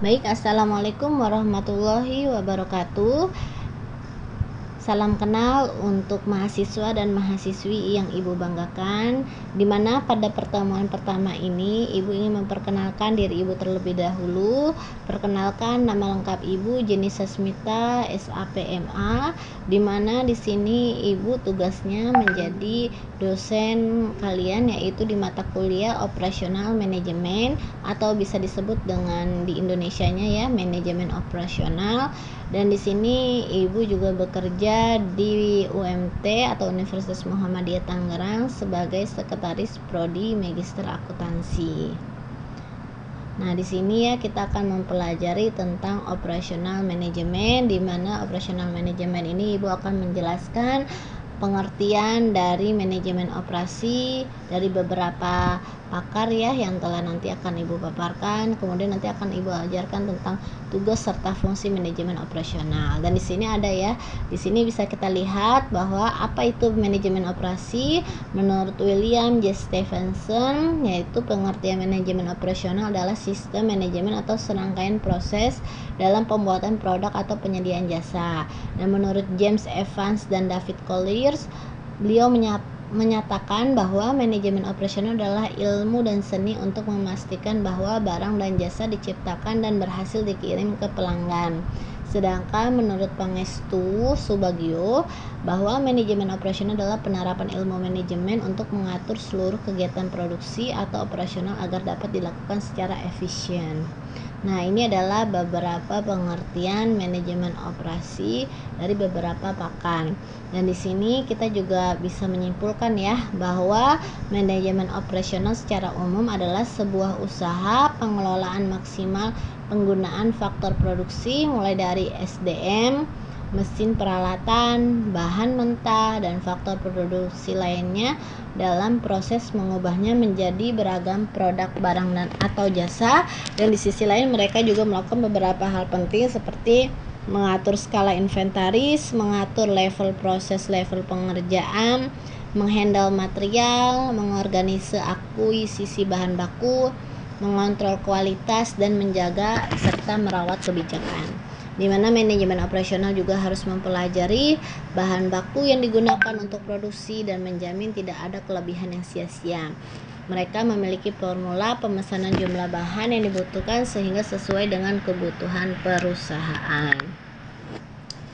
Baik, assalamualaikum warahmatullahi wabarakatuh. Salam kenal untuk mahasiswa dan mahasiswi yang Ibu banggakan, di mana pada pertemuan pertama ini Ibu ingin memperkenalkan diri Ibu terlebih dahulu. Perkenalkan, nama lengkap Ibu Jenny Sasmita, SAPMA, di mana di sini Ibu tugasnya menjadi dosen kalian, yaitu di mata kuliah operasional manajemen, atau bisa disebut dengan di Indonesianya ya, manajemen operasional. Dan di sini Ibu juga bekerja di UMT atau Universitas Muhammadiyah Tangerang sebagai sekretaris prodi Magister Akuntansi. Nah, di sini ya kita akan mempelajari tentang operasional manajemen, di mana operasional manajemen ini Ibu akan menjelaskan pengertian dari manajemen operasi dari beberapa pakar ya yang telah nanti akan Ibu paparkan. Kemudian nanti akan Ibu ajarkan tentang tugas serta fungsi manajemen operasional. Dan di sini ada ya, di sini bisa kita lihat bahwa apa itu manajemen operasi. Menurut William J. Stevenson, yaitu pengertian manajemen operasional adalah sistem manajemen atau serangkaian proses dalam pembuatan produk atau penyediaan jasa. Dan menurut James Evans dan David Colliers, beliau menyatakan bahwa manajemen operasional adalah ilmu dan seni untuk memastikan bahwa barang dan jasa diciptakan dan berhasil dikirim ke pelanggan. Sedangkan menurut Pangestu Subagio, bahwa manajemen operasional adalah penerapan ilmu manajemen untuk mengatur seluruh kegiatan produksi atau operasional agar dapat dilakukan secara efisien. Nah, ini adalah beberapa pengertian manajemen operasi dari beberapa pakar. Dan di sini kita juga bisa menyimpulkan ya bahwa manajemen operasional secara umum adalah sebuah usaha pengelolaan maksimal penggunaan faktor produksi mulai dari SDM, mesin peralatan, bahan mentah, dan faktor produksi lainnya dalam proses mengubahnya menjadi beragam produk barang dan atau jasa. Dan di sisi lain mereka juga melakukan beberapa hal penting seperti mengatur skala inventaris, mengatur level proses, level pengerjaan, menghandle material, mengorganisasi akuisisi bahan baku, mengontrol kualitas, dan menjaga serta merawat kebijakan. Di mana manajemen operasional juga harus mempelajari bahan baku yang digunakan untuk produksi dan menjamin tidak ada kelebihan yang sia-sia. Mereka memiliki formula pemesanan jumlah bahan yang dibutuhkan sehingga sesuai dengan kebutuhan perusahaan.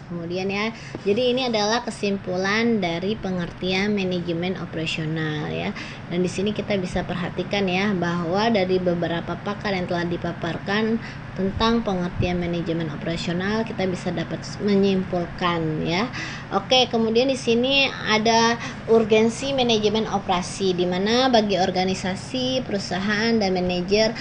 Kemudian ya, jadi ini adalah kesimpulan dari pengertian manajemen operasional ya. Dan di sini kita bisa perhatikan ya bahwa dari beberapa pakar yang telah dipaparkan tentang pengertian manajemen operasional, kita bisa dapat menyimpulkan ya. Oke, kemudian di sini ada urgensi manajemen operasi, di mana bagi organisasi, perusahaan, dan manajer,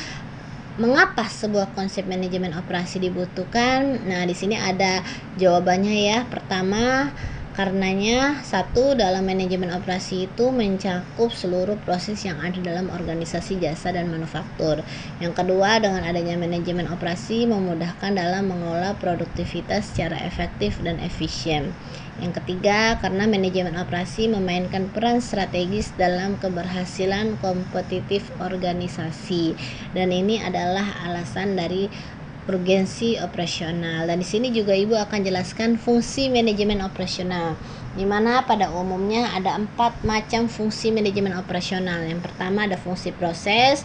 mengapa sebuah konsep manajemen operasi dibutuhkan? Nah, di sini ada jawabannya ya. Pertama, karenanya satu, dalam manajemen operasi itu mencakup seluruh proses yang ada dalam organisasi jasa dan manufaktur. Yang kedua, dengan adanya manajemen operasi memudahkan dalam mengelola produktivitas secara efektif dan efisien. Yang ketiga, karena manajemen operasi memainkan peran strategis dalam keberhasilan kompetitif organisasi. Dan ini adalah alasan dari urgensi operasional. Dan di sini juga Ibu akan jelaskan fungsi manajemen operasional, di mana pada umumnya ada 4 macam fungsi manajemen operasional. Yang pertama ada fungsi proses.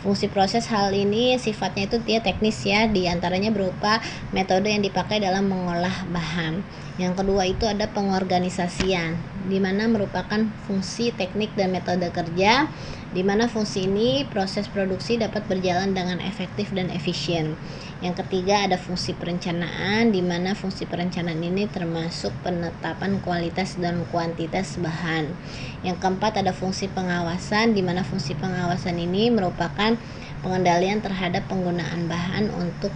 Fungsi proses hal ini sifatnya itu dia teknis ya, diantaranya berupa metode yang dipakai dalam mengolah bahan. Yang kedua itu ada pengorganisasian, di mana merupakan fungsi teknik dan metode kerja, di mana fungsi ini proses produksi dapat berjalan dengan efektif dan efisien. Yang ketiga ada fungsi perencanaan, di mana fungsi perencanaan ini termasuk penetapan kualitas dan kuantitas bahan. Yang keempat ada fungsi pengawasan, di mana fungsi pengawasan ini merupakan pengendalian terhadap penggunaan bahan untuk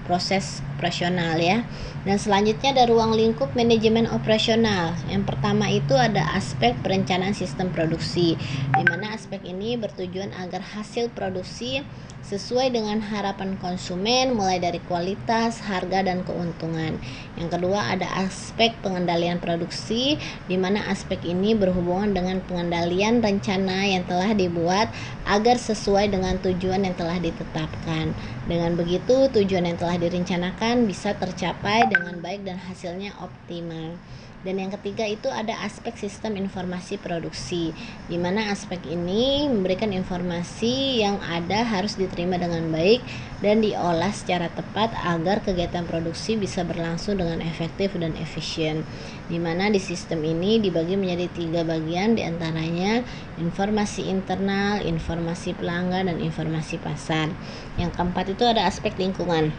proses operasional ya. Dan selanjutnya ada ruang lingkup manajemen operasional. Yang pertama itu ada aspek perencanaan sistem produksi, di mana aspek ini bertujuan agar hasil produksi sesuai dengan harapan konsumen mulai dari kualitas, harga, dan keuntungan. Yang kedua ada aspek pengendalian produksi, di mana aspek ini berhubungan dengan pengendalian rencana yang telah dibuat agar sesuai dengan tujuan yang telah ditetapkan. Dengan begitu tujuan yang telah direncanakan bisa tercapai dengan baik dan hasilnya optimal. Dan yang ketiga itu ada aspek sistem informasi produksi, di mana aspek ini memberikan informasi yang ada harus diterima dengan baik dan diolah secara tepat agar kegiatan produksi bisa berlangsung dengan efektif dan efisien. Di mana di sistem ini dibagi menjadi 3 bagian, diantaranya informasi internal, informasi pelanggan, dan informasi pasar. Yang keempat itu ada aspek lingkungan,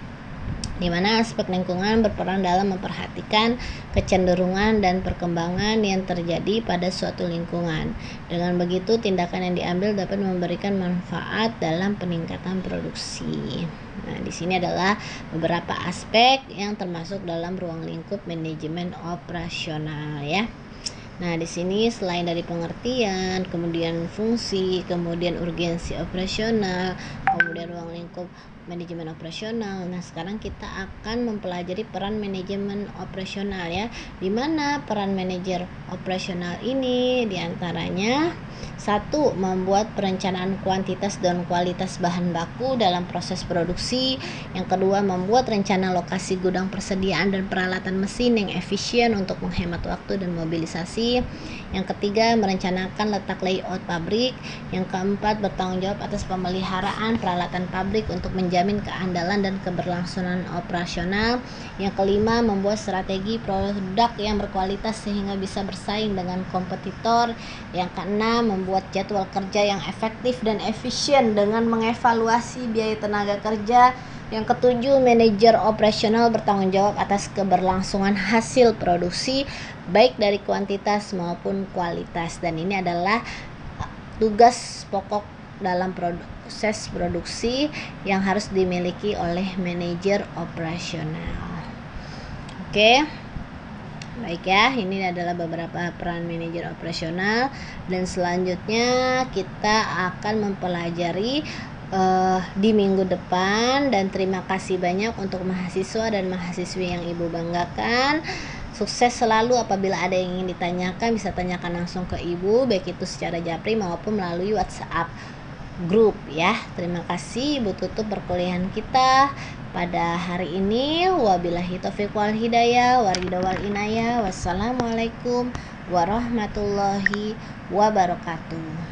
di mana aspek lingkungan berperan dalam memperhatikan kecenderungan dan perkembangan yang terjadi pada suatu lingkungan. Dengan begitu, tindakan yang diambil dapat memberikan manfaat dalam peningkatan produksi. Nah, di sini adalah beberapa aspek yang termasuk dalam ruang lingkup manajemen operasional ya. Nah, di sini selain dari pengertian, kemudian fungsi, kemudian urgensi operasional, kemudian ruang lingkup manajemen operasional. Nah, sekarang kita akan mempelajari peran manajemen operasional ya. Di mana peran manajer operasional ini diantaranya 1. Membuat perencanaan kuantitas dan kualitas bahan baku dalam proses produksi. Yang kedua, membuat rencana lokasi gudang, persediaan dan peralatan mesin yang efisien untuk menghemat waktu dan mobilisasi. Yang ketiga, merencanakan letak layout pabrik. Yang keempat, bertanggung jawab atas pemeliharaan peralatan pabrik untuk menjamin keandalan dan keberlangsungan operasional. Yang kelima, membuat strategi produk yang berkualitas sehingga bisa bersaing dengan kompetitor. Yang keenam, membuat jadwal kerja yang efektif dan efisien dengan mengevaluasi biaya tenaga kerja. Yang ketujuh, manajer operasional bertanggung jawab atas keberlangsungan hasil produksi baik dari kuantitas maupun kualitas. Dan ini adalah tugas pokok dalam proses produksi yang harus dimiliki oleh manajer operasional. Oke. Baik ya, ini adalah beberapa peran manajer operasional, dan selanjutnya kita akan mempelajari di minggu depan. Dan terima kasih banyak untuk mahasiswa dan mahasiswi yang Ibu banggakan. Sukses selalu. Apabila ada yang ingin ditanyakan, bisa tanyakan langsung ke Ibu, baik itu secara japri maupun melalui WhatsApp grup ya. Terima kasih. Ibu tutup perkuliahan kita pada hari ini. Wabillahi taufiq wal hidayah, waridha wal inayah. Wassalamualaikum warahmatullahi wabarakatuh.